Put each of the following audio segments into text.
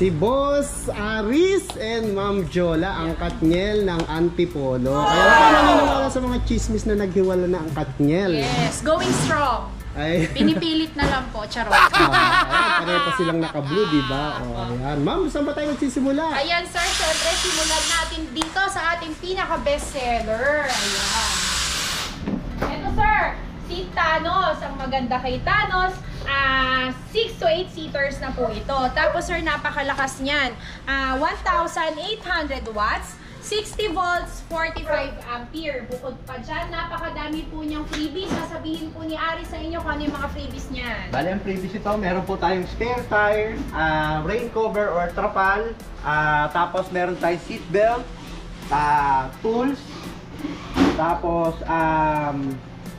Si Boss Aris and Ma'am Jola, ang Katniel ng Antipolo. Kaya paano naniniwala sa mga chismis na naghiwala na ang Katniel? Yes, going strong. Ay. Pinipilit na lang po, charot. Ayan, pareho pa silang naka-blue, diba? O, ayan. Ma'am, saan ba tayo magsisimula? Ayan sir, syempre simulan natin dito sa ating pinaka-bestseller. Ayan. Ito sir, si Thanos. Ang maganda kay Thanos, 6 to 8 seaters na po ito. Tapos sir, napakalakas niyan. 1,800 watts, 60 volts, 45 ampere. Bukod pa dyan, napakadami po niyang freebies. Sasabihin po ni Ari sa inyo kung ano yung mga freebies niyan. Bale, ang freebies ito, meron po tayong spare tire, rain cover or trapal, tapos meron tayong seat belt, tools, tapos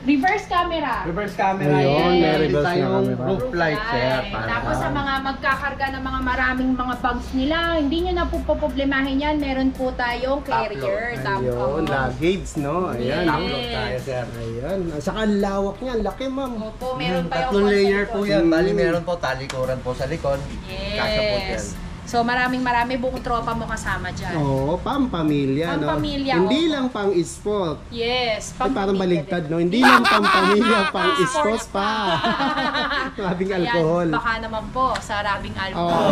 Reverse camera. reverse camera. Ayun, may Meron reverse tayong camera. roof light, sir. Tapos sa mga magkakarga ng mga maraming mga bags nila, hindi nyo na po poproblemahin yan. Meron po tayong carrier. Ayun, luggage, no? Ayan. Yes. Upload tayo, sir. Ayan. Saka ang lawak niya, ang laki, ma'am. Opo, meron pa yung Tatlong layer po yan. Bali, Mm. meron po talikuran po sa likod. Kasya po dyan. Yes. So marami buong tropa mo kasama dyan. Oo, pampamilya, no? Pampamilya, Hindi oo. lang pang-sport. Yes. Ay, parang baligtad, no? Hindi lang pampamilya, pang-sports pa. Mabing alcohol. Ayan, baka naman po sa rabing Oo. alcohol.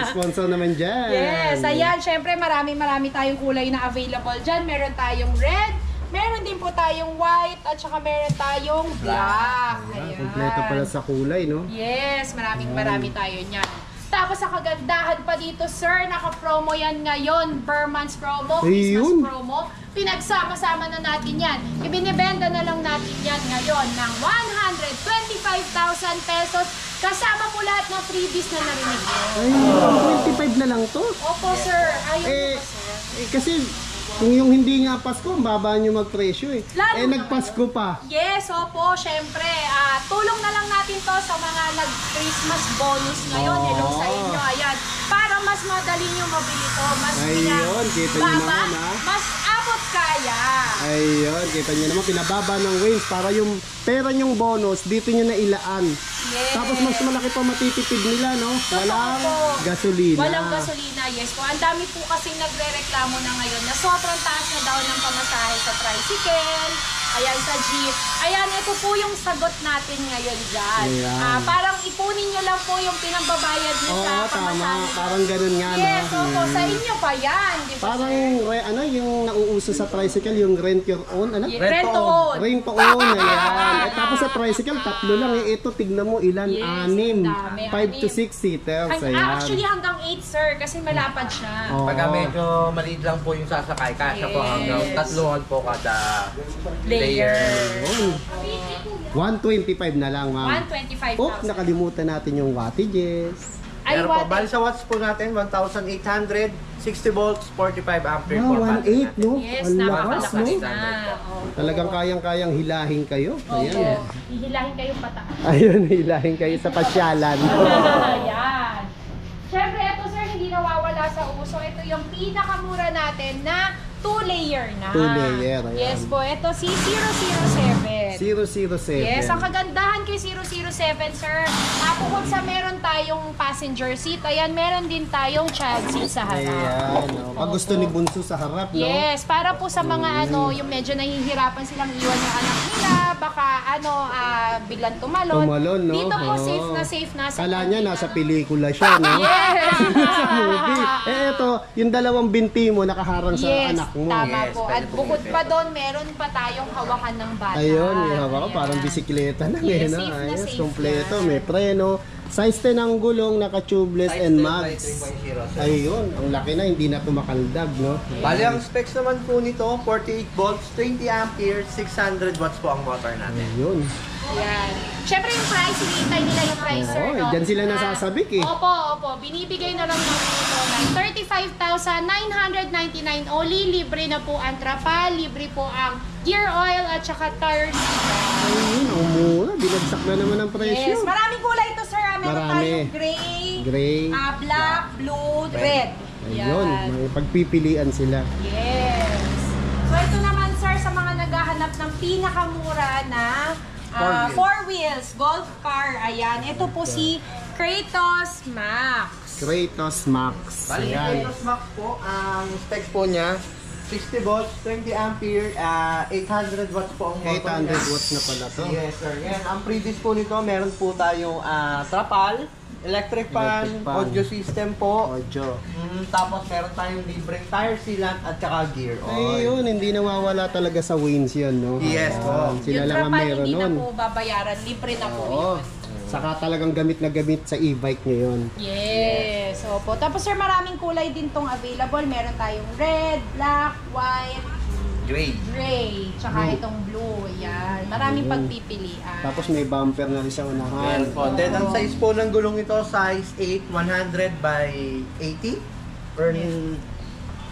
Sponsor naman dyan. Yes, ayan. Syempre marami tayong kulay na available dyan. Meron tayong red, meron din po tayong white, at saka meron tayong black. Ayan. Kompleto pala sa kulay, no? Yes, marami tayo niyan. Tapos sa kagandahan pa dito, sir, naka-promo yan ngayon. Berman's promo, Christmas Ayun. promo. Pinagsama-sama na natin yan. Ibinibenta na lang natin yan ngayon ng 125,000 pesos. Kasama po lahat ng freebies na narinig mo. Ay, 25 na lang to. Opo, sir. Ayun Eh, po, sir. kasi kung yung hindi nga Pasko, ang baba nyo magpresyo eh. Lalo Nagpasko pa. Yes, opo, syempre. Tulong na lang natin to sa mga nag-Christmas bonus ngayon. Hello sa inyo. Ayan. Para mas madali nyo mabili to. Mas Ayun, kita nyo baba, naman, ha? mas abot kaya. Ayun, kita nyo naman, pinababa ng wings para yung pera nyong bonus, dito nyo na ilaan. Yes. Tapos mas malaki pa matitipid nila, no? Walang po. gasolina. Walang gasolina, yes po. Ang dami po kasing nagre-reklamo na ngayon na sobrang taas na daw ng pamasahe sa tricycle, ayan, sa jeep. Ayan, ito po yung sagot natin ngayon dyan. Ayan. Parang ipunin nyo lang po yung pinambabayad nyo sa Oo, tama. pamasahe. Parang ganun nga, Yes, no? opo. Sa inyo pa yan. Di ba, Parang, sir? yung nauuso sa tricycle, yung rent your own, ano? Rent to own. Rent to own, ayan. Tapos sa tricycle, 3 lang. Ito, tignan mo, ilan? Yes, 6. dami, 5 to 6 6 seaters, ayan. Actually, hanggang 8, sir, kasi malapad siya. Oo. Pagka medyo maliit lang po yung sasakay, kasya po hanggang Yes. 3 po kada Layer. Ayun. 125 na lang, ma'am. 125,000. Oh, nakalimutan natin yung wattages. Ay, Meron po, what? bali sa watts po natin, 1,800, 60 volts, 45 ampere po. Wow, 1.8, no? Yes, Ang lakas, napakalakas no? na. Oo. Talagang kayang-kayang hilahin kayo. Ayan. Opo. Hihilahin kayong pataas. Ayun, hilahin kayo sa pasyalan. Ayan. Siyempre, ito sir, hindi nawawala sa uso. Ito yung pinakamura natin na 2-layer na. 2-layer, ayan. Yes po, ito si 007. 007. Yes, ang kagandahan kay 007, sir, bukod sa meron tayong passenger seat, ayan, meron din tayong child seat sa harap. Ayan, no? Pag gusto ni Bunso sa harap, no? Yes, para po sa mga yung medyo nahihirapan silang iwan yung anak nila, baka biglang tumalon. Tumalon, no? Dito po Oo. safe na sa Kala niya nasa pelikula siya, no? Yes! Sa movie. Ito, yung dalawang binti mo nakaharang sa Yes, anak mo. tama Yes, po. pwede At po bukod yung pa doon, meron pa tayong hawakan ng bata. Ayun, yung hawak ko, Ayan. parang bisikleta na. Yes, no? safe na Ayos, safe kompleto, yan. may preno. Size 10 ang gulong, naka-tubeless and mags. 3.0, sir. Ayun, ang laki na, hindi na tumakaldag, no? Bali, ang specs naman po nito, 48 volts, 20 ampere, 600 watts po ang motor natin. Ayun. Yan. Siyempre yung price, hinihintay nila yung price, sir, Oo, no? dyan sila nasasabik, eh. Opo. Binibigay na lang namin ito ng 35,999 only. Libre na po ang trapal, libre po ang gear oil at saka tire season. Ayun, ang mura. Binagsak na naman ang presyo. Yes, maraming kulay ito, sir. Meron Marami. tayong Gray. black, blue, red. Ayun, may pagpipilian sila. Yes. So ito naman, sir, sa mga naghahanap ng pinakamura na 4 wheels golf car. Ayan, ito po si Kratos Max. Kratos Max. Bali, yung Ayan. Kratos Max po, ang specs po niya, 60 volts, 20 ampere, 800 watts po ang motor 800 niya. watts na pala to. Yes, sir. Yan, ang previous po nito, meron po tayong trapal, electric fan, Electric fan. audio system po. Audio. Tapos meron tayong libreng tire sealant at saka gear oil. Ayun, hindi nawawala talaga sa Waynes yun, no? Yes po. Ayan, sila Yung lang ang trapal, meron hindi na nun. po babayaran. Libre na po Oo. yun. Saka talagang gamit na gamit sa e-bike ngayon. Yes, opo. Tapos sir, maraming kulay din tong available. Meron tayong red, black, white, Gray. gray, tsaka itong blue. Yan. Maraming pagpipilian. Tapos may bumper na rin sa unahan. Meron po. Then, ang size po ng gulong ito, size 8, 100 by 80. Or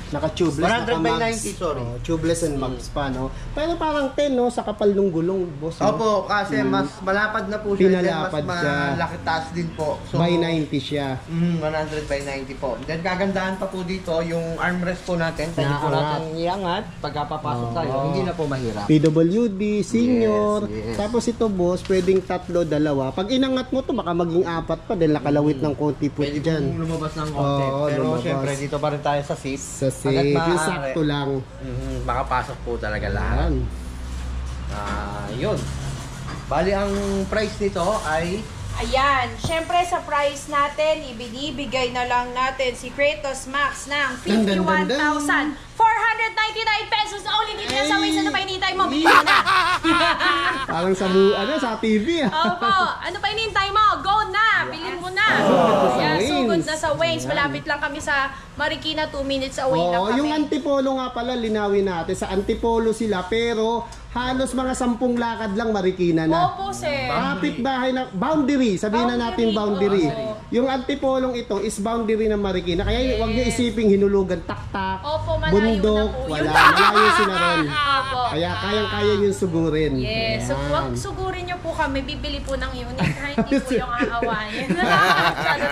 Naka-tubeless, 100 by naka-max. 90, sorry. Oh, tubeless and max pa, no? Pero parang 10, no? Sa kapal ng gulong, boss. no? Opo, kasi mas malapad na po siya. Pinalapad mas siya. malaki taas din po. By 90 siya. 100 by 90 po. Then kagandahan pa po dito, yung armrest po natin. Pwede po Naangat. natin iangat pagkapapasok tayo. Oo. Hindi na po mahirap. PWD, senior. Yes, yes. Tapos ito, boss, pwedeng tatlo, dalawa. Pag inangat mo to, baka maging apat pa dahil nakalawit ng konti po Pwede dyan. pong lumabas ng konti. Oo, Pero lumabas. syempre, dito pa rin tayo sa seat. Sa safe, Hanggat yung maaari. sakto lang. Makapasok po talaga lahat. Yan. Yun. Bali, ang price nito ay Ayan, syempre sa price natin, ibinibigay na lang natin si Kratos Max ng Dun, dun, dun, dun. 51,499 pesos only dito na sa Waze. Ano pa hinihintay mo? Bili mo na! Parang sa, sa TV, ah. Opo, ano pa hinihintay mo? Go na! Bilhin mo na! sa Yan, Waze. sugod na sa Waze. Ayan. Malapit lang kami sa Marikina, 2 minutes away lang Oo, kami. yung Antipolo nga pala, linawin natin. Sa Antipolo sila, pero halos mga 10 lakad lang Marikina na. Opo, sir. Kapit bahay na, boundary, sabihin na natin boundary. Oo. Yung Antipolong ito is boundary ng Marikina. Kaya huwag niyo isiping hinulugan, taktak, Opo, malayo bundok, na po wala. yun. Malayo sila ron. Opo. Kaya kayang-kaya yung sugurin. Yes, so Ayan. huwag sugurin niyo po kami, bibili po ng unit kahit hindi po yung aawayin.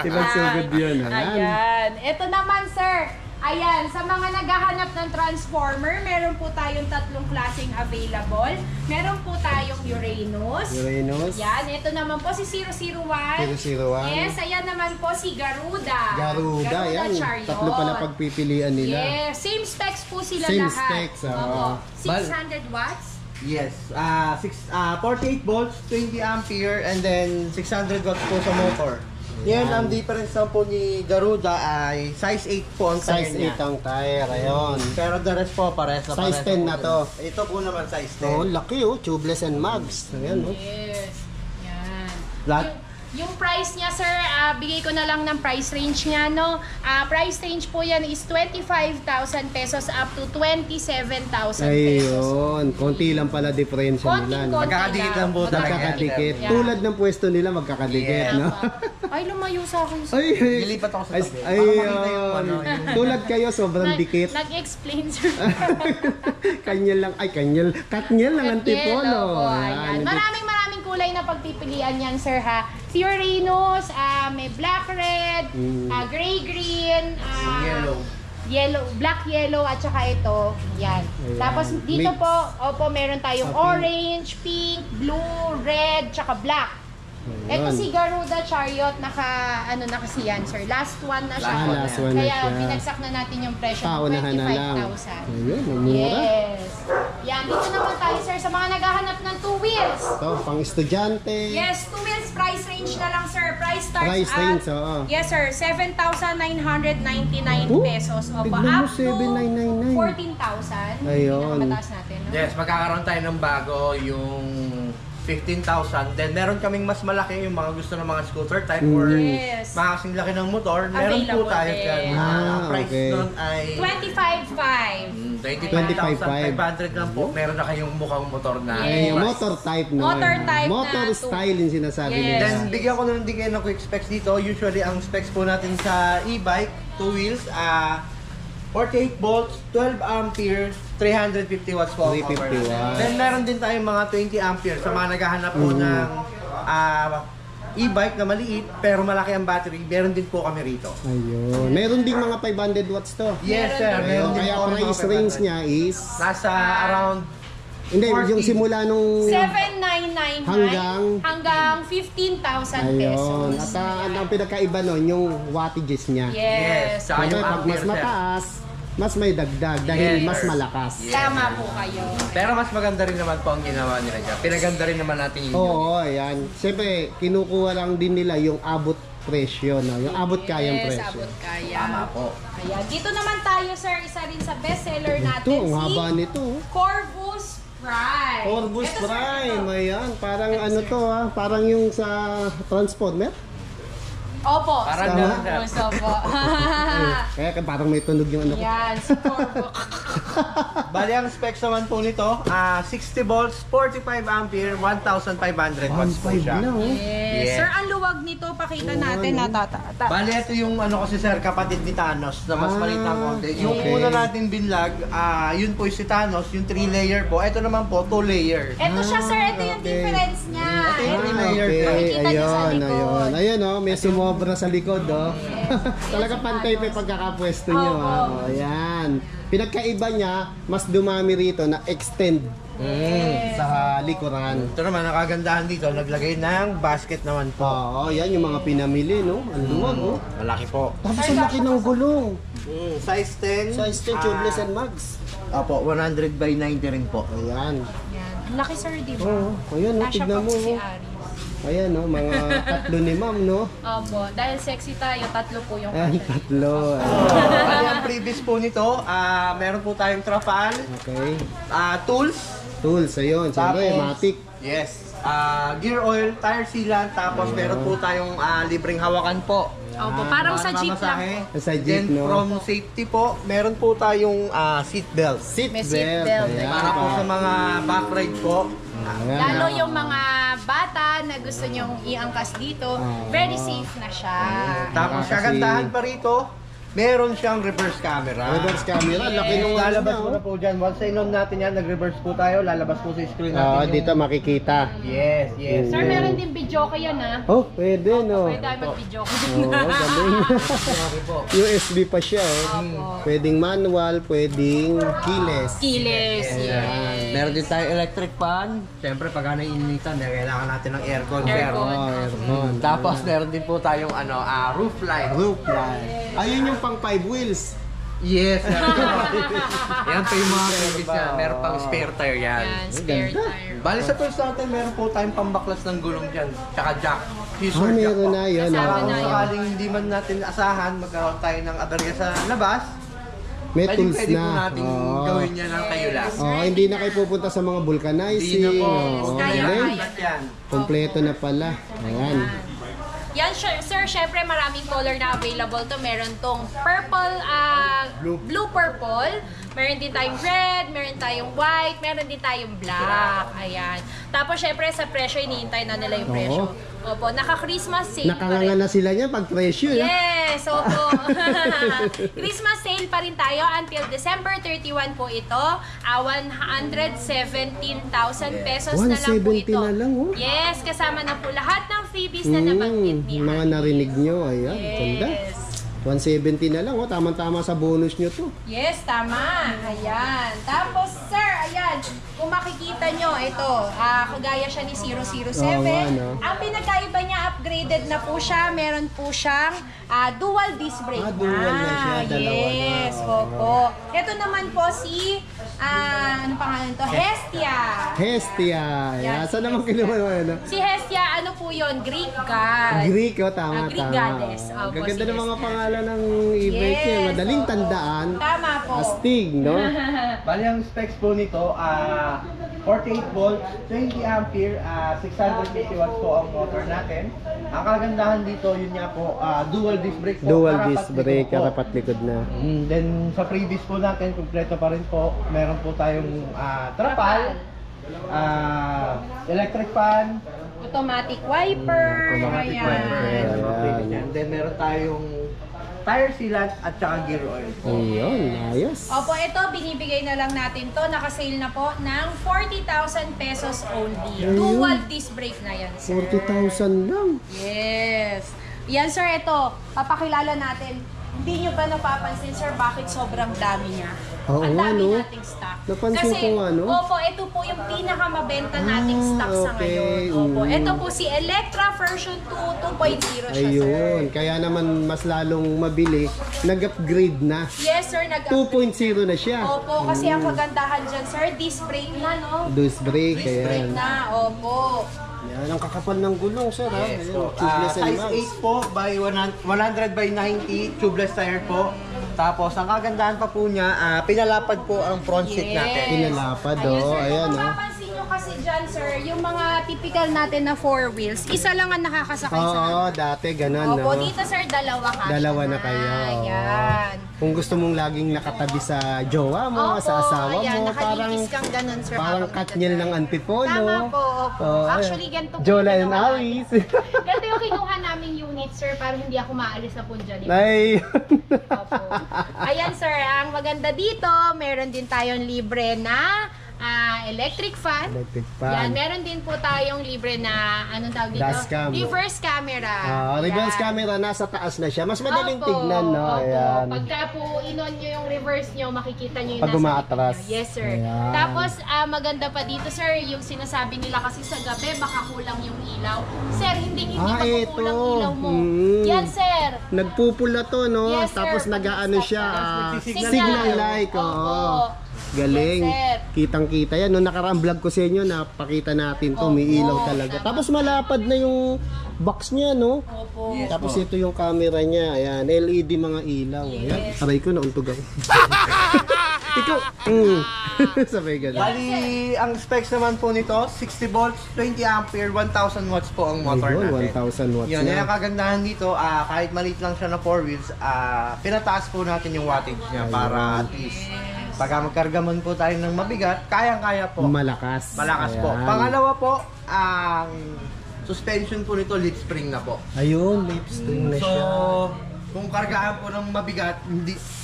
Ibang sugod yun, ha? Ayan. Ito naman, sir. Ayan, sa mga naghahanap ng transformer, meron po tayong 3 klaseng available. Meron po tayong Uranus. Uranus. Yan, ito naman po si 001. 001. Yes, ayan naman po si Garuda. Garuda, yan. Chariot. Tatlo pala pagpipilian nila. Yes, same specs po sila Same lahat. specs, Opo. oo. 600 watts. yes, 48 volts, 20 ampere, and then 600 watts po sa motor. Yan, ang difference lang po ni Garuda ay size 8 po ang tire Size niya. 8 ang tire, ayun. Pero the rest po, pares na Size pares 10 na po to. sila. Ito po naman size 10. Oh, laki oh, tubeless and mags. Ayan oh. Yes. Yan. Lahat- Yung price niya, sir, bigay ko na lang ng price range niya, no? Price range po yan is 25,000 pesos up to 27,000 pesos. Ayun, konti lang pala diferensya nila. no? Konting-konti Magkakadikit lang po talaga. Magkakadikit. Yeah. Tulad ng pwesto nila, magkakadikit, Yeah. no? Ay, lumayo sa akin, sir. Ay, ay, Nilipat ako sa ay, tabi. Baka makita yung ano, ayun. Tulad kayo, sobrang dikit. Nag-explain, sir. Kanyal lang, ay kanyal, katnyal lang antipolo. Po, Ayan, ayan. Maraming kulay na pagpipilian yan, sir, ha? Si Uranus, may black red, gray green, Yellow. black yellow, at saka ito, yan. Ayan. Tapos dito Mix. po, opo, meron tayong Sa pink. orange, pink, blue, red, tsaka black. Ito Ayun. si Garuda Chariot, nakasi yan, sir. Last one na siya. Last one na Kaya siya. binagsak na natin yung presyo ng Paunahan na lang. 25,000. Ayun, mura. Yes. Yan, dito naman tayo, sir, sa mga naghahanap ng 2 wheels. Ito, pang estudyante. Yes, 2 wheels price range na lang, sir. Price starts Price at range, oo. Yes, sir, 7,999 Oh, pesos. Opo, tignan mo, up to 7,999. 14,000. Ayun. Pinakamataas natin, no? Yes, magkakaroon tayo ng bago yung 15,000. Then meron kaming mas malaki yung mga gusto ng mga scooter type or Yes. mga kasing laki ng motor. Meron po Available tayo din. dyan. Ah, Ang price okay. nun ay 25,500. 25,500 lang po. Meron na kayong mukhang motor na. Ay, Yes. motor type naman. Motor type Motor na style yung sinasabi Yes. nila. Then bigyan ko na lang din kayo ng quick specs dito. Usually ang specs po natin sa e-bike, 2 wheels, 48 volts, 12 ampere, 350 watts po ang 350 power. watts. Then meron din tayong mga 20 ampere sa mga naghahanap po ng e-bike na maliit pero malaki ang battery. Meron din po kami rito. Ayun. Meron ding mga 500 watts to. Yes sir, meron din Kaya po kami price mga range 500. niya is Nasa around Hindi, 40. yung simula nung... 7,999 hanggang 15,000 Ayun. pesos. At ang pinagkaiba nun, yung wattages niya. Yes. Tsaka Siyempre, yung pag mas ampere, sir. mataas, mas may dagdag dahil Yes. mas malakas. Tama po kayo. Pero mas maganda rin naman po ang ginawa nila dyan. Pinaganda rin naman natin yung Oo, ayan. Siyempre, kinukuha lang din nila yung abot presyo, no? Yung abot kayang Yes, presyo. abot kaya. Tama po. Ayan. Dito naman tayo, sir, isa rin sa bestseller Ito, natin, ang haba si nito. Corvus Prime. Corvus Ito, sir, Prime, ito. ayan. Parang ano to parang yung sa Transformer. Opo. Parang Tama. ganun, sir. Gusto po. Kaya parang may tunog yung ano ko. Yan, si Corvus. Bali, ang specs naman po nito, 60 volts, 45 ampere, 1,500 watts po 1.5 siya. na, oh. Yes. Yes. Sir, ang luwag nito, pakita natin na tatata. Bali, ito yung ano kasi sir, kapatid ni Thanos na mas maliit na konti. Yung okay. una natin binlag, yun po si Thanos, yung 3-layer po. Ito naman po, 2-layer. Ito siya, sir. Ito yung okay. difference niya. Ito yung Ito. layer. Okay, Makikita niyo sa ayun, likod. ayun. Ayun, oh, may sumobra sa likod, oh. Talaga pantay pa yung pagkakapwesto nyo, Opo. oh. Ayan. Pinagkaiba niya, mas dumami rito na extend sa likuran. Ito naman, nakagandahan dito, naglagay ng basket naman po. Oo, yan yung mga pinamili, no? Ang luwag, oh. Malaki po. Tapos ang laki ng gulong. Size 10. Size 10 tubeless and mags. Opo, 100 by 90 rin po. Ayan. Yan. Ang laki, sir, di ba? Oo, ayan, no? Kasya Tignan pa mo, si oh. Aris. Ayan, no? Mga tatlo ni ma'am, no? Opo. Dahil sexy tayo, tatlo po yung Ayan, kasya. tatlo. Bali, ang previous po nito, meron po tayong trapal, Okay. tools, Tools, ayun. Siyempre, Tapos, matic. yes, gear oil, tire sealant, tapos meron po tayong libreng hawakan po. Opo, parang sa jeep lang. Mamasahe. Sa jeep, Then no? from safety po, meron po tayong seat belt. Seat May belt. seat belt. Ayan, Para po sa mga back ride po. Ayan. Lalo yung mga bata na gusto nyong iangkas dito, very safe na siya. Tapos Kasi- kagandahan pa rito, meron siyang reverse camera. Reverse camera, laki nung Lalabas ano, po na po dyan. Once na-on natin yan, nag-reverse po tayo, lalabas po sa screen natin. Oo, yung- dito makikita. Yes, yes. Sir, meron din video ko yan, ha? Oh, pwede, no? Pwede tayo mag-video ko. Oo, galing. Okay po. USB pa siya, oh. Pwedeng manual, pwedeng keyless. Kiles, Ayan. Meron din tayo electric fan. Siyempre, pag nainitan, kailangan natin ng aircon. Aircon. Oh, aircon. Tapos, meron din po tayong roof light. Roof line. Ayun yung pang 5 wheels. Yes. Yan po yung mga previous niya. Meron pang spare tire yan. Yan, spare Ganda. tire. Bali sa first natin, meron po tayong pambaklas ng gulong dyan. Tsaka jack. Scissor jack Meron po. na yun. Kasama oh. na yun. Sakaling hindi man natin asahan, magkaroon tayo ng aberya sa labas. May tools Pwede po na. natin Oo. gawin yan ng kayo lang. Oh, hindi na kayo pupunta sa mga Hindi vulcanizing. na po. Oh, Kaya, galing. kaya. Yan. Kompleto na pala. Ayan. Yan, sir, syempre maraming color na available to. Meron tong purple, blue purple. Meron din tayong red, meron tayong white, meron din tayong black. Ayan. Tapos syempre sa presyo, iniintay na nila yung Oo. presyo. Opo, naka-Christmas sale pa Nakanganga rin. na sila niya pag presyo. Yes, opo. Christmas sale pa rin tayo until December 31 po ito. 117,000 pesos na lang po 170 ito. na lang, oh. Yes, kasama na po lahat ng freebies na nabanggit ni mga Ani. narinig nyo. Ayan, ganda. Yes. 170 na lang, oh. Tamang-tama sa bonus nyo to. Yes, tama. Ayan. Tapos, sir, ayan. Kung makikita nyo, ito, kagaya siya ni 007. Oo nga, no? Ang pinagkaiba niya, upgraded na po siya. Meron po siyang dual disc brake dual na siya, dalawa na. Yes, opo. Ito naman po si, ano pangalan to? Hestia. Hestia. Ayan. Yan, Saan si naman Hestia. kinuha mo ano? Si Hestia, ano po yun? Greek god. Greek, oh. Tama, Greek tama. goddess. Oh. Opo, Gaganda si ng mga Hestia. pangalan ng e-bike niya. Yes, Madaling oo. tandaan. Tama po. Astig, no? Bali ang specs po nito, 48 volts, 20 ampere, 650 watts po ang motor natin. Ang kagandahan dito, yun nga po, dual disc brake po. Dual karapat disc likod brake, po. karapat likod na. Then sa previous po natin, kumpleto pa rin po. Meron po tayong trapal, electric fan, Automatic wiper. automatic Ayan. wiper, Ayan. and mga previous yan. Then meron tayong tire sealant at saka gear oil. Ayun, ayos. Opo, ito, binibigay na lang natin to. Naka-sale na po ng 40,000 pesos only. Ayun. Dual disc brake na yan, sir. 40,000 lang. Yes. Yan sir, ito. Papakilala natin. Hindi nyo ba napapansin sir bakit sobrang dami niya? Oo, Ang dami ano? nating stock. Napansin Kasi, ko nga, no? Opo, ito po yung pinakamabenta nating stock sa okay. ngayon. Opo, ito po si Electra version 2, 2.0 siya sir. Ayun, kaya naman mas lalong mabili, nag-upgrade na. Yes sir, 2.0 na siya. Opo, kasi ang kagandahan dyan sir, disc brake na no? Disc brake, Disc brake ayan. na, opo. Yan, ang kakapal ng gulong, sir. Yes Ayan, po. tubeless and Size mags. 8 po by 100 by 90, tubeless tire po. Tapos ang kagandahan pa po niya, pinalapad po ang front seat natin. Pinalapad, Ayun, oh. sir, Ayan, kung oh. mapapansin nyo kasi dyan, sir, yung mga typical natin na 4 wheels, isa lang ang nakakasakay sa Oo, dati ganun, Opo, no? dito sir, dalawa ka. Dalawa na kayo. Ayan. Kung gusto mong laging nakatabi sa jowa mo, Opo, sa asawa ayan, mo, parang nakalitis kang ganun, sir. parang habang Katniel ng Antipolo. Tama po, opo. Oo, Actually, ayan. ganito po Jola yung and ginawa Aris. Ganito yung kinuha naming unit, sir, para hindi ako maalis na po dyan. Ay. Opo. Ayan, sir, ang maganda dito, meron din tayong libre na electric fan. Electric fan. Yan, meron din po tayong libre na, anong tawag dito? Dashcam. Reverse camera. Reverse Yan. camera, nasa taas na siya. Mas madaling Opo, tignan, no? opo. Ayan. Pagka po inon nyo yung reverse nyo, makikita nyo yung Pag nasa umaatras. likod nyo. Yes, sir. Ayan. Tapos, maganda pa dito, sir, yung sinasabi nila kasi sa gabi, baka kulang yung ilaw. Sir, hindi makukulang ito. ilaw mo. Mm. Yan, sir. Nagpupula to, no? Yes, sir. Tapos nag-aano siya, Signal. signal light. Opo. Oo. Galing. Yes, sir. Kitang-kita yan. Nung nakaraang vlog ko sa inyo, napakita natin to. May Opo. ilaw talaga. Tapos malapad na yung box niya, no? Opo. Yes. Tapos ito yung camera niya. Ayan, LED mga ilaw. Ayan. Yes. Sabay ko, nauntog ako. Ikaw, sabay ka na. Bali, ang specs naman po nito, 60 volts, 20 ampere, 1000 watts po ang motor Ayun, natin. 1,000 watts Yun, na. yung kagandahan dito, kahit maliit lang siya na 4 wheels, pinataas po natin yung wattage niya para at least pagka magkarga man po tayo ng mabigat, kayang-kaya po. Malakas. Malakas po. Ayan. Pangalawa po, ang suspension po nito, leaf spring na po. Ayun, lipstring na So, siya. kung kargaan po ng mabigat,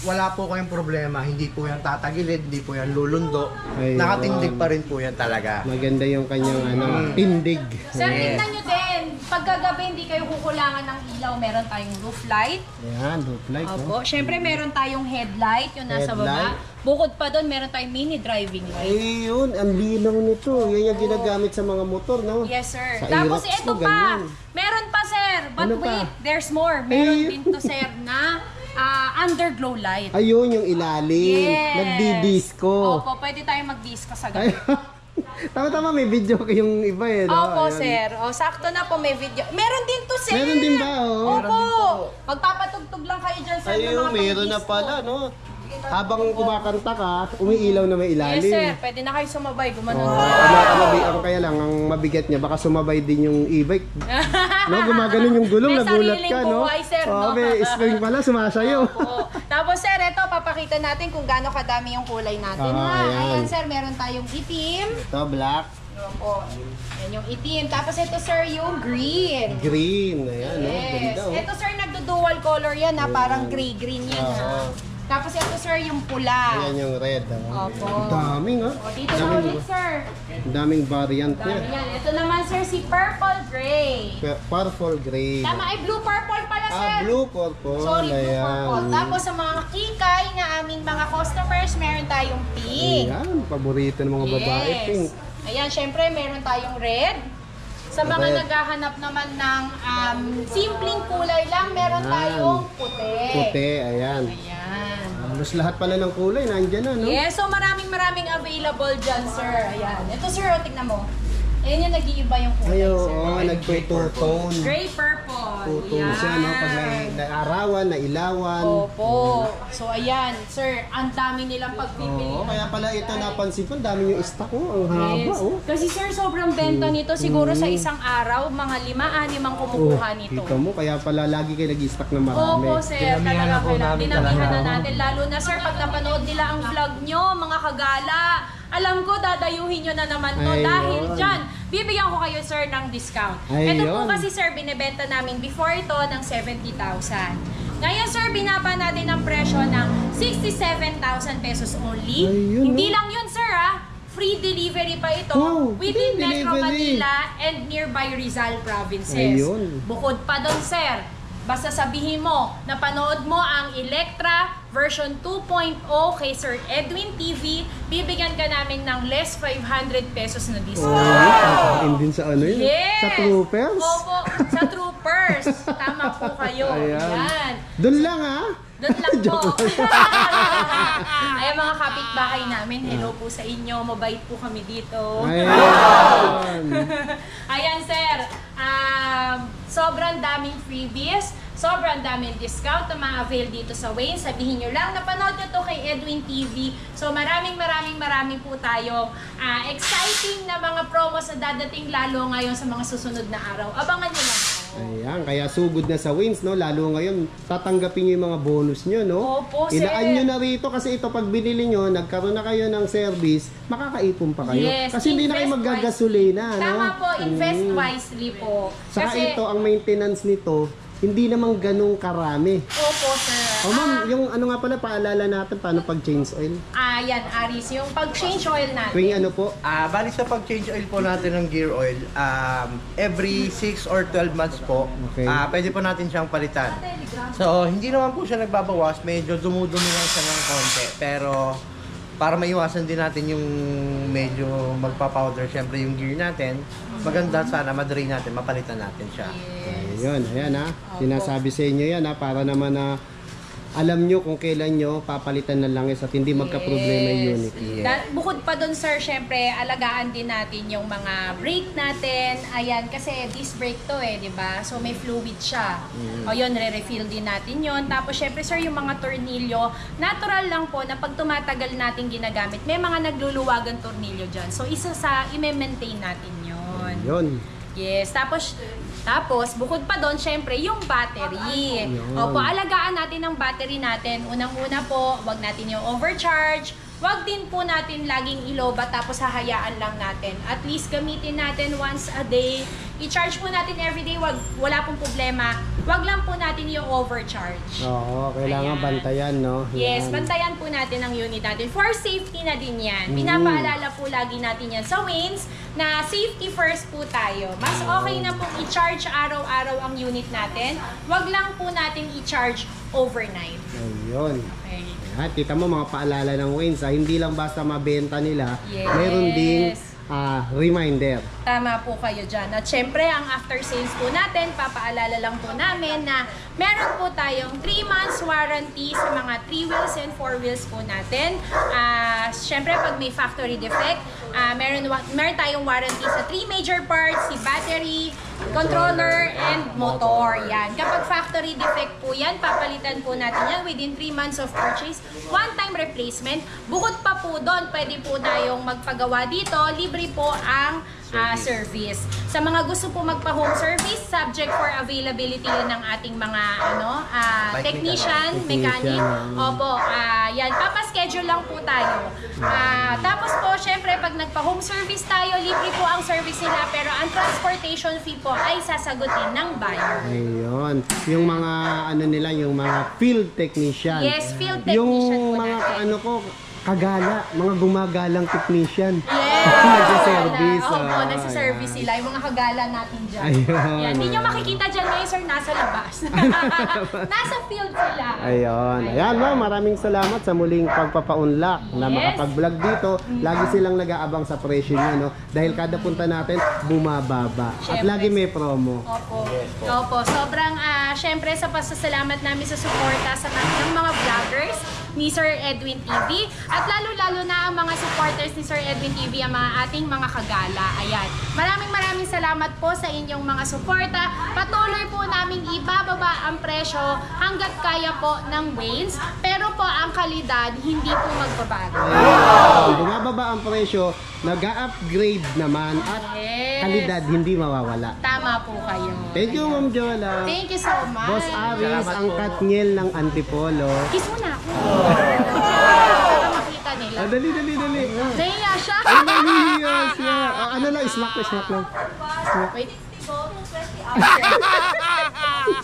wala po kayong problema. Hindi po yan tatagilid, hindi po yan lulundo. Ayun. Nakatindig pa rin po yan talaga. Maganda yung kanyang tindig. Sir, Yes. tingnan nyo din. Pagkagabi, hindi kayo kukulangan ng ilaw. Meron tayong roof light. Ayan, roof light, no? Opo. Siyempre, meron tayong headlight, yung nasa Headlight. baba. Bukod pa doon, meron tayong mini driving light. Ayun, ang linaw nito. Yan yung ginagamit sa mga motor, no? Yes, sir. Sa Tapos Aerox ito mo, pa. ganyan. Meron pa, sir. But Ano pa? wait, there's more. Meron Ayun. din to, sir, na underglow light. Ayun, yung ilalim. Yes. Nagdi-disco. Opo, pwede tayong mag-disco sa Ay, gabi. tama-tama, may video kayong iba eh, no? Opo, Ayan. sir. O, sakto na po, may video. Meron din to, sir. Meron din ba, oh? Opo. Magpapatugtog lang kayo dyan, sir. ng Ayun, mga meron na pang-disco. pala, no? Habang kumakanta ka, umiilaw na may ilalim. Yes, sir. Pwede na kayo sumabay. Gumanon. Oh, ako kaya lang, ang mabigat niya, baka sumabay din yung e-bike. No, gumaganon yung gulong, May nagulat sariling ka, no? buhay, sir, Oh, no? may spring pala, sumasayo. Oo. Tapos, sir, ito, papakita natin kung gaano kadami yung kulay natin. Ah, ha? ayan. Ayan, sir, meron tayong itim. Ito, black, Opo. Yan yung itim. Tapos ito, sir, yung green. green, ayan, no? Yes. Ganda, oh. Ito, sir, nagdo-dual color yan, ha? Parang gray-green yan, ha? Oo. Tapos ito, sir, yung pula. Ayan yung red, oh. Opo. Ang daming, ha? O, dito na ulit, sir. Ang daming variant Dami niya. yan. Ito naman, sir, si purple gray. Purple gray. Tama, ay blue-purple pala, sir. Blue purple. Sorry, blue Ayan. purple. Tapos sa mga kikay na aming mga customers, meron tayong pink. Ayan, paborito ng mga babae, pink. Ayan, syempre meron tayong red. Sa mga Red. naghahanap naman ng simpleng kulay lang, meron Ayan. tayong puti. Puti, ayan. Ayan. Halos lahat pala ng kulay, nandyan na, no? Yes, so maraming available dyan, sir. Ayan. Ito, sir, o, tignan mo. Ayan yung nag-iiba yung kulay, Ay, sir. oo, nagtututone. Gray purple. Tutone siya, no? Pag naarawan, nailawan. Opo. So, ayan, sir, ang dami nilang pagpipili. Oo, kaya pala ito napansin ko, ang dami yung stock, oh. Ang haba, Yes. oh. Kasi sir, sobrang benta nito. Siguro sa isang araw, mga 5-6 ang kumukuha nito. Kita mo, kaya pala lagi kayo nag-stock ng marami. Opo, sir. Dinamihan na po namin Dinamihan na talaga. natin. Lalo na, sir, pag napanood nila ang vlog nyo, mga kagala, alam ko, dadayuhin nyo na naman to. Ayun. Dahil dyan, bibigyan ko kayo, sir, ng discount. Ito po Ayun. kasi, sir, binibenta namin before ito ng 70,000. Ngayon, sir, binaba natin ang presyo ng 67,000 pesos only. Ayun, Hindi no? lang yun, sir, ah. Free delivery pa ito Oh, within free Metro delivery. Manila and nearby Rizal provinces. Ayun. Bukod pa doon, sir, Basta sabihin mo, napanood mo ang Electra version 2.0 kay Sir Edwin TV, bibigyan ka namin ng less 500 pesos na discount. Kakain din sa ano yun? Yes! Sa troopers? Opo, sa troopers. Tama po kayo. Ayan. Yan. Doon lang ha? Doon lang po. Ay, mga kapitbahay namin, hello po sa inyo. Mabait po kami dito. Ayan. Ayan, sir. Sobrang daming freebies. Sobrang daming discount na ma-avail dito sa Wayne. Sabihin nyo lang, napanood nyo to kay Edwin TV. So maraming po tayong exciting na mga promos na dadating lalo ngayon sa mga susunod na araw. Abangan nyo lang. Ayan, kaya sugod na sa Wins, no? Lalo ngayon, tatanggapin nyo yung mga bonus nyo, no? Opo, sir. Ilaan nyo na rito kasi ito pag binili nyo, nagkaroon na kayo ng service, makakaipon pa kayo. Yes, kasi hindi na kayo invest maggagasolina, no? Tama po, invest wisely po. Saka Kasi, ito, ang maintenance nito, hindi naman ganun karami. opo, sir. O ma'am, yung ano nga pala, paalala natin paano pag-change oil? Yan, Aris, yung pag-change oil natin. Tuwing ano po? Bali sa pag-change oil po natin ng gear oil, every 6 or 12 months po, Okay. pwede po natin siyang palitan. So, hindi naman po siya nagbabawas, medyo dumudumi lang siya ng konti. Pero, para maiwasan din natin yung medyo magpa-powder, syempre yung gear natin, maganda sana ma-drain natin, mapalitan natin siya. Ayun, ayan ha. Sinasabi sa inyo yan ha, para naman na alam nyo kung kailan nyo papalitan na langis at hindi magka-problema yung unit. Bukod pa dun, sir, syempre, alagaan din natin yung mga brake natin. Ayan, kasi disc brake to di ba? So, may fluid siya. O yun, re-refill din natin yun. Tapos, syempre, sir, yung mga tornilyo, natural lang po na pag tumatagal natin ginagamit, may mga nagluluwagan tornilyo dyan. So, isa sa i-maintain natin yun. Yun. Yes, tapos bukod pa doon, syempre, yung battery. Opo, alagaan natin ang battery natin. Unang-una po, wag natin yung overcharge. Wag din po natin laging iloba tapos hahayaan lang natin. At least gamitin natin once a day. I-charge po natin everyday, wala pong problema. Wag lang po natin yung overcharge. Oo, kailangan Ayan. bantayan, no? Yes, Yan. bantayan po natin ang unit natin. For safety na din yan. Pinapaalala po lagi natin yan sa Waynes na safety first po tayo. Mas okay na pong i-charge araw-araw ang unit natin. Wag lang po natin i-charge overnight. Ayun. Okay. At kita mo mga paalala ng Waynes, hindi lang basta mabenta nila, Yes. mayroon ding reminder. Tama po kayo dyan. At syempre, ang after sales po natin, papaalala lang po namin na meron po tayong 3 months warranty sa mga 3 wheels and 4 wheels po natin. Syempre, pag may factory defect, meron tayong warranty sa 3 major parts, si battery, controller, and motor. Yan. Kapag factory defect po yan, papalitan po natin yan within 3 months of purchase. One-time replacement. Bukod pa po doon, pwede po tayong magpagawa dito. Libre po ang service. Sa mga gusto po magpa-home service, subject for availability yun ng ating mga technician, mechanic. Opo, yan. Papaschedule lang po tayo. Tapos po, syempre, pag nagpa-home service tayo, libre po ang service nila, pero ang transportation fee po ay sasagutin ng buyer. Ayun. Yung mga ano nila, yung mga field technician. Yes, field technician Yung po mga natin. ano ko, kagala, mga gumagalang technician. Yes! Nagsiservice. Opo, nagsiservice sila. Yung mga kagala natin dyan. Ayun. Yan. Hindi nyo makikita dyan ngayon, sir, nasa labas. Nasa field sila. Ayun. Ayan, ma'am, maraming salamat sa muling pagpapaunlak na Yes. makapag-vlog dito. Lagi silang nag-aabang sa presyo nyo, no? Dahil kada punta natin, bumababa. At Syempre. lagi may promo. Opo. Opo. Sobrang, syempre, sa pasasalamat namin sa suporta sa ng mga vloggers ni Sir Edwin TV. At lalo-lalo na ang mga supporters ni Sir Edwin TV, ang mga ating mga kagala. Ayan. Maraming salamat po sa inyong mga suporta. Patuloy po namin ibababa ang presyo hanggat kaya po ng Waynes. Pero po ang kalidad hindi po magbabago. Bumababa ang presyo, nag-upgrade naman at Yes. kalidad hindi mawawala. Tama po kayo. Thank you, Ma'am Jola. Thank you so much. Boss Aris, Salamat ang po. Katniel ng Antipolo. Kiss mo na ako. Para makita nila. Dali. Nahiya siya. Ay, nahihiya siya. Ano lang, smack lang. Wait.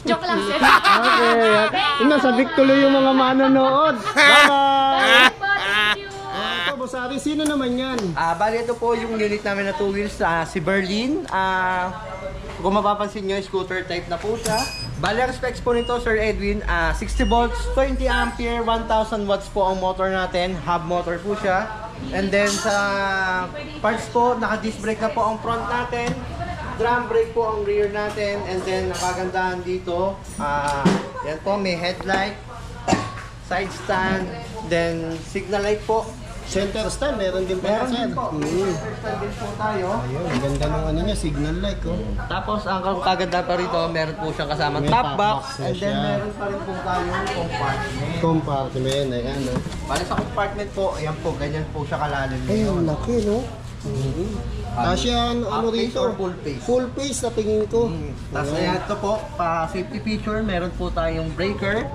Joke lang, sir. Okay. Nasabik tuloy yung mga manonood. Bye-bye. Thank you. Ito, Boss Aris, sino naman yan? Bali ito po yung unit namin na 2 wheels, si Berlin. Kung mapapansin nyo, scooter type na po siya. Bali ang specs po nito, Sir Edwin, 60 volts, 20 ampere, 1000 watts po ang motor natin. Hub motor po siya. And then sa parts po, naka-disc brake na po ang front natin. Drum brake po ang rear natin. And then nakagandahan dito, yan po, may headlight, side stand, then signal light po. Center stand, meron din pala, Meron sir. din po. Center stand din po tayo. Ayun, ang ganda ng ano niya, signal light, oh. Tapos ang kaganda pa rito, meron po siyang kasama May top top box. box na And then siya. meron pa rin po tayong compartment. Compartment, ayan, oh. Bali sa compartment po, ayan po, ganyan po siya kalalim Ay, ang ngayon. laki, no? Kasi ano Half face rito? or full face? Full face na tingin ko. Tapos ayan ito po, pa safety feature, meron po tayong breaker.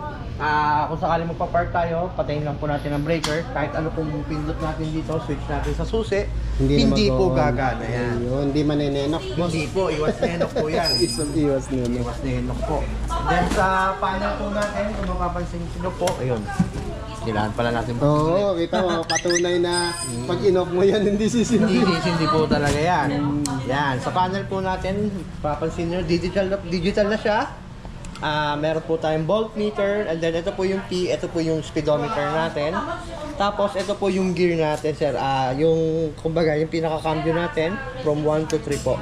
Kung sakali magpa-park tayo, patayin lang po natin ang breaker. Kahit ano pong pindot natin dito, switch natin sa susi, hindi na po mag-on. gagana yan. Ayun, hindi manenenok. Hindi po, iwas na henok po yan. Iwas nenok. Iwas na henok po. Then sa panel po natin, kung mapapansin nyo po, ayun. Kailangan pala natin Oo, kita mo, patunay na pag inok mo yan, hindi sisindi. hindi po talaga yan. Yan, sa panel po natin, papansin nyo, digital na siya. Meron po tayong voltmeter, and then ito po yung P, ito po yung speedometer natin. Tapos ito po yung gear natin, sir. Yung kumbaga yung pinaka-cambio natin from 1 to 3 po.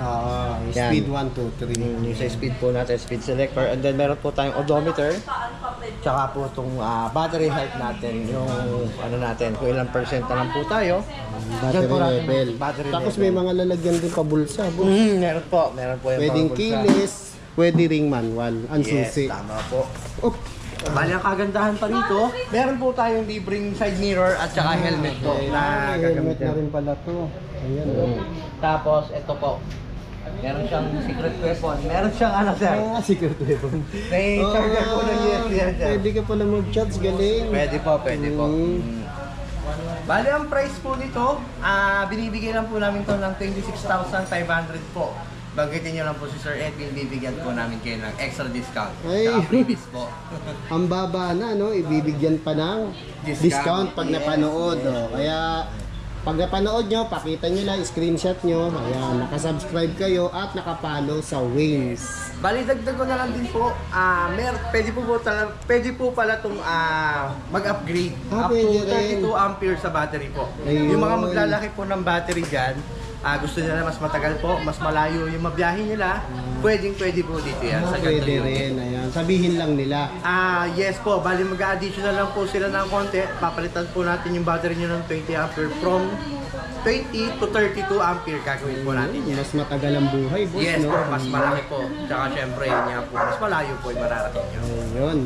Yan. Speed 1, 2, 3. Yung sa speed po natin, speed selector, and then meron po tayong odometer. Tsaka po itong battery health natin, yung ano natin, kung ilang percent na lang po tayo. Battery Dyan po natin, level. battery Tapos level. may mga lalagyan din pa bulsa. Meron po yung Pwedeng mga bulsa. kilis, pwede ring manual, ang Yes, susi. tama po. Op. Bali ang kagandahan pa rito, meron po tayong libreng side mirror at saka helmet po na helmet na gagamitin. rin pala to. Ayan, oh. Tapos ito po, meron siyang secret weapon. Meron siyang ano sir, Secret weapon. may charger po ng USB yan sir. Pwede ka pala mag-charge, galing. Pwede po. Bali ang price po nito, binibigay lang po namin to ng 26,500 po. Banggitin nyo lang po si Sir Edwin, bibigyan po namin kayo ng extra discount. Ay. Saka freebies po. Ang baba na, no? Ibibigyan pa ng discount pag Yes. napanood. Oh. Kaya, pag napanood nyo, pakita nyo lang, screenshot nyo. Ayan, nakasubscribe kayo at nakapalo sa Wings. Bali, dagdag ko na lang din po, pwede po pala itong mag-upgrade up Pwede to rin. 32 ampere sa battery po. Ayun. Yung mga maglalaki po ng battery dyan, gusto nila mas matagal po, mas malayo yung mabiyahe nila, pwede po dito yan. Sa ganito Pwede unit. rin, ayan. Sabihin lang nila. Yes po, bali mag-additional lang po sila ng konti. Papalitan po natin yung battery nyo ng 20 ampere from 20 to 32 ampere gagawin po natin yan. Mas matagal ang buhay, boss, Yes no? po, mas malaki po. Tsaka syempre, yun nga po, mas malayo po yung mararating nyo. Ayun.